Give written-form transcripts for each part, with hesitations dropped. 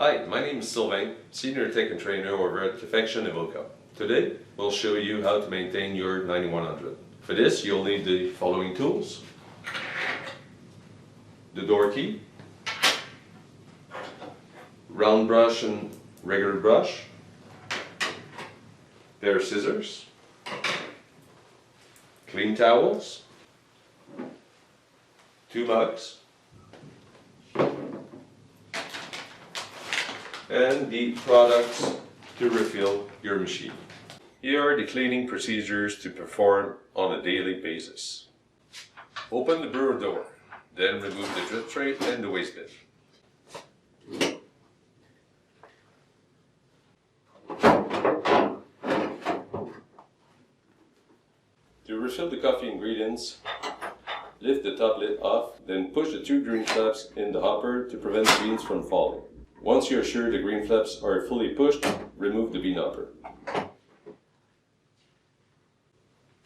Hi, my name is Sylvain, Senior Tech and Trainer over at Confection in Mocha. Today, we'll show you how to maintain your 9100. For this, you'll need the following tools. The door key, round brush and regular brush, pair of scissors, clean towels, 2 mugs, and the products to refill your machine. Here are the cleaning procedures to perform on a daily basis. Open the brewer door, then remove the drip tray and the waste bin. To refill the coffee ingredients, lift the top lid off, then push the 2 green flaps in the hopper to prevent the beans from falling. Once you are sure the green flaps are fully pushed, remove the bean hopper.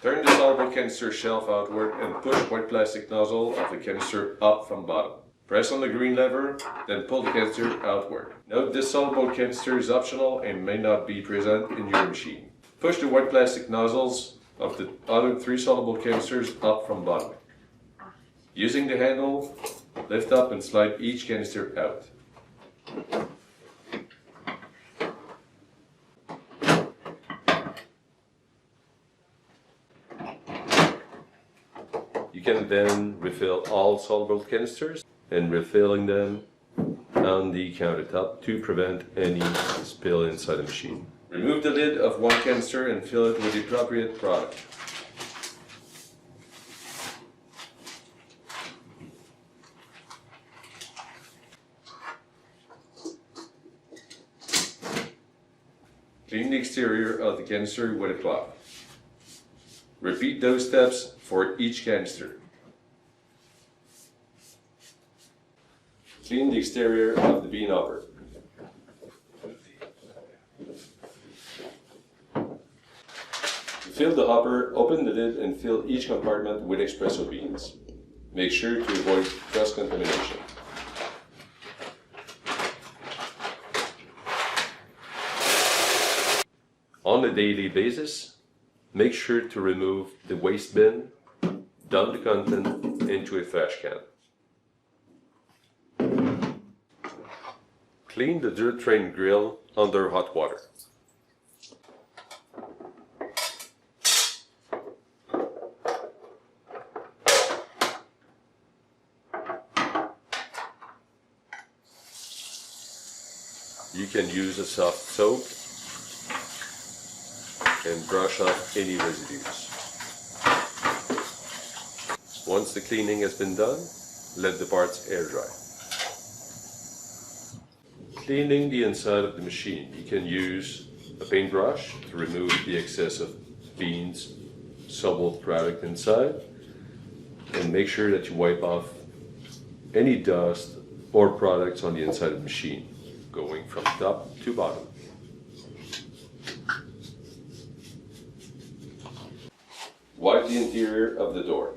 Turn the soluble canister shelf outward and push white plastic nozzle of the canister up from bottom. Press on the green lever, then pull the canister outward. Note this soluble canister is optional and may not be present in your machine. Push the white plastic nozzles of the other 3 soluble canisters up from bottom. Using the handle, lift up and slide each canister out. You can then refill all soluble canisters and refilling them on the countertop to prevent any spill inside the machine. Remove the lid of 1 canister and fill it with the appropriate product. Clean the exterior of the canister with a cloth. Repeat those steps for each canister. Clean the exterior of the bean hopper. To fill the hopper, open the lid and fill each compartment with espresso beans. Make sure to avoid cross-contamination. On a daily basis, make sure to remove the waste bin, dump the content into a trash can. Clean the dirt train grill under hot water. You can use a soft soap and brush off any residues. Once the cleaning has been done, let the parts air dry. Cleaning the inside of the machine, you can use a paintbrush to remove the excess of beans, Soluble product inside, and make sure that you wipe off any dust or products on the inside of the machine, going from top to bottom. Wipe the interior of the door.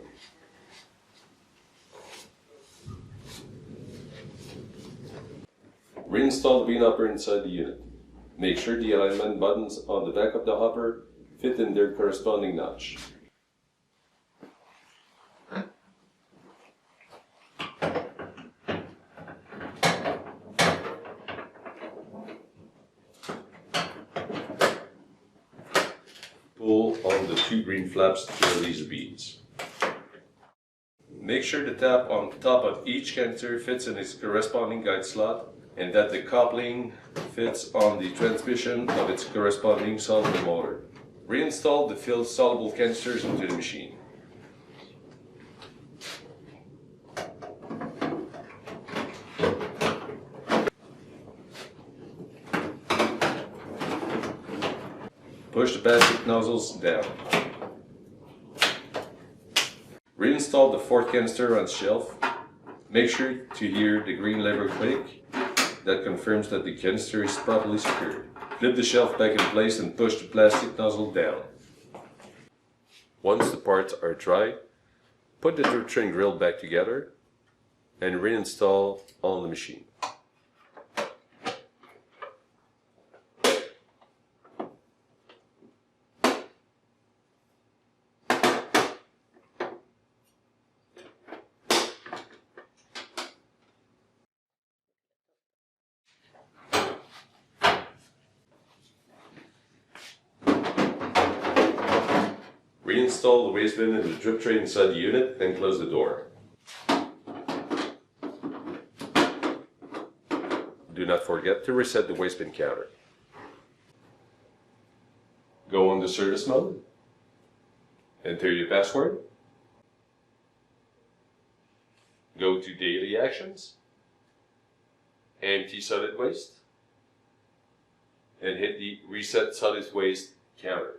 Reinstall the bean hopper inside the unit. Make sure the alignment buttons on the back of the hopper fit in their corresponding notch. Pull on the 2 green flaps to release the beans. Make sure the tap on top of each canister fits in its corresponding guide slot and that the coupling fits on the transmission of its corresponding soluble motor. Reinstall the filled soluble canisters into the machine. Push the plastic nozzles down. Reinstall the 4th canister on the shelf. Make sure to hear the green lever click. That confirms that the canister is properly secured. Flip the shelf back in place and push the plastic nozzle down. Once the parts are dry, put the dirt train grill back together and reinstall on the machine. Reinstall the waste bin in the drip tray inside the unit and close the door. Do not forget to reset the waste bin counter. Go on the service mode. Enter your password. Go to Daily Actions. Empty solid waste. And hit the Reset Solid Waste counter.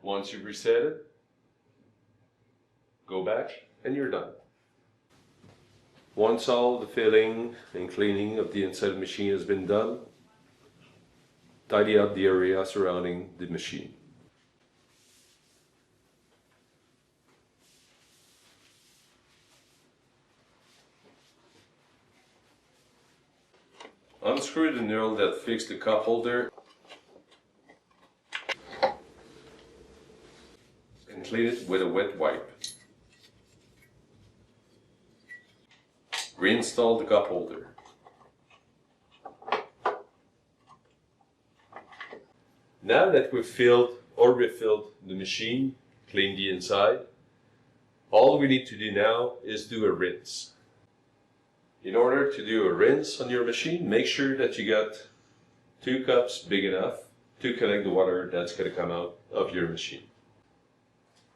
Once you've reset it, go back and you're done. Once all the filling and cleaning of the inside of the machine has been done, tidy up the area surrounding the machine. Unscrew the nail that fixed the cup holder and clean it with a wet wipe. Reinstall the cup holder. Now that we've filled or refilled the machine, cleaned the inside, all we need to do now is do a rinse. In order to do a rinse on your machine, make sure that you got 2 cups big enough to collect the water that's going to come out of your machine.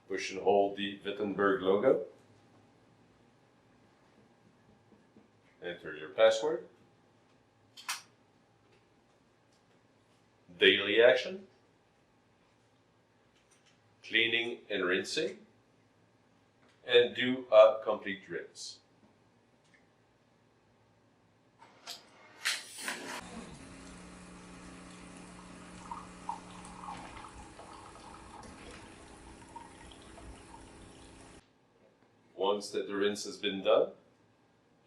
Push and hold the Wittenborg logo. Enter your password. Daily action. Cleaning and rinsing. And do a complete rinse. Once that the rinse has been done,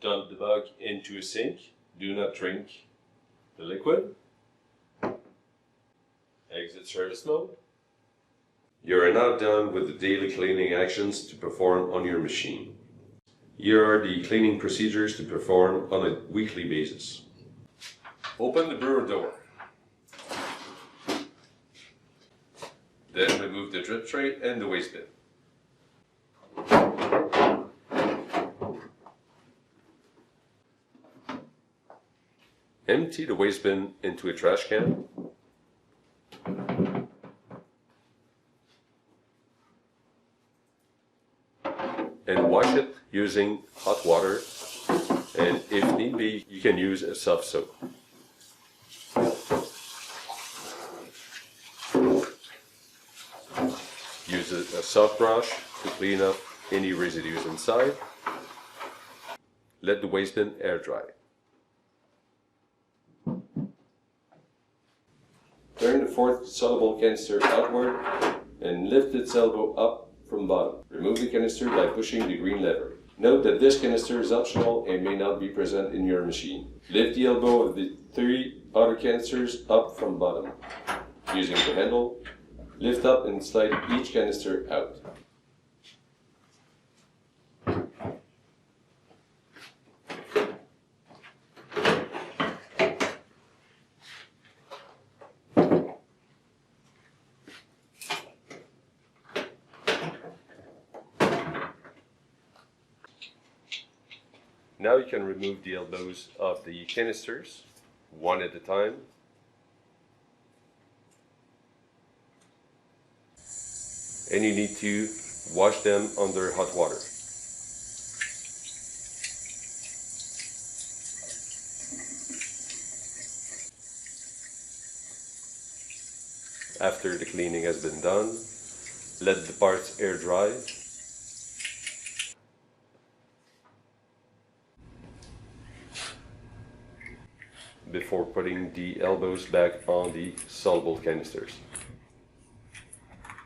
dump the bug into a sink. Do not drink the liquid. Exit service mode. You are now done with the daily cleaning actions to perform on your machine. Here are the cleaning procedures to perform on a weekly basis. Open the brewer door. Then remove the drip tray and the waste bin. Empty the waste bin into a trash can. And wash it using hot water, and if need be, you can use a soft soap. Use a soft brush to clean up any residues inside. Let the waste bin air dry. Turn the fourth soluble canister outward and lift its elbow up from bottom. Remove the canister by pushing the green lever. Note that this canister is optional and may not be present in your machine. Lift the elbow of the 3 other canisters up from bottom. Using the handle, lift up and slide each canister out. Now you can remove the elbows of the canisters, one at a time. And you need to wash them under hot water. After the cleaning has been done, let the parts air dry. Before putting the elbows back on the soluble canisters.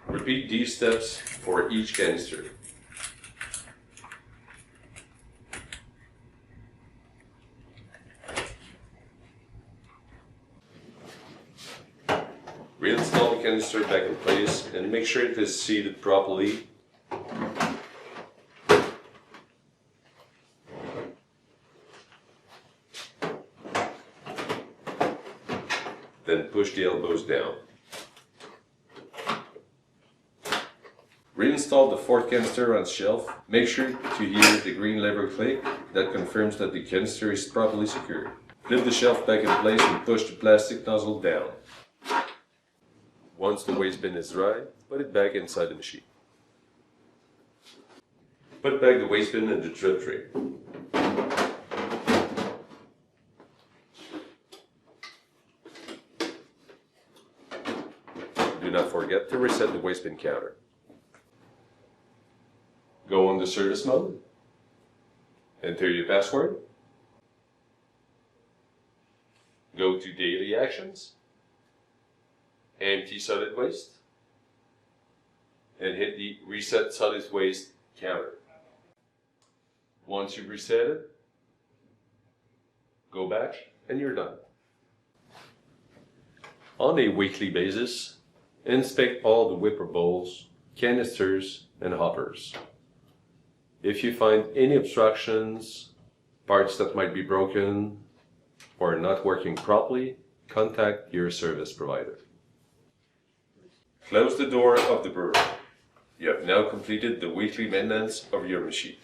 Repeat these steps for each canister. Reinstall the canister back in place and make sure it is seated properly. Then push the elbows down. Reinstall the fourth canister on shelf. Make sure to hear the green lever click. That confirms that the canister is properly secured. Flip the shelf back in place and push the plastic nozzle down. Once the waste bin is dry, put it back inside the machine. Put back the waste bin in the drip tray. Do not forget to reset the waste bin counter. Go on the service mode. Enter your password. Go to Daily Actions. Empty solid waste. And hit the Reset Solid Waste counter. Once you've reset it, go back and you're done. On a weekly basis, inspect all the whipper bowls, canisters, and hoppers. If you find any obstructions, parts that might be broken, or not working properly, contact your service provider. Close the door of the brewer. You have now completed the weekly maintenance of your machine.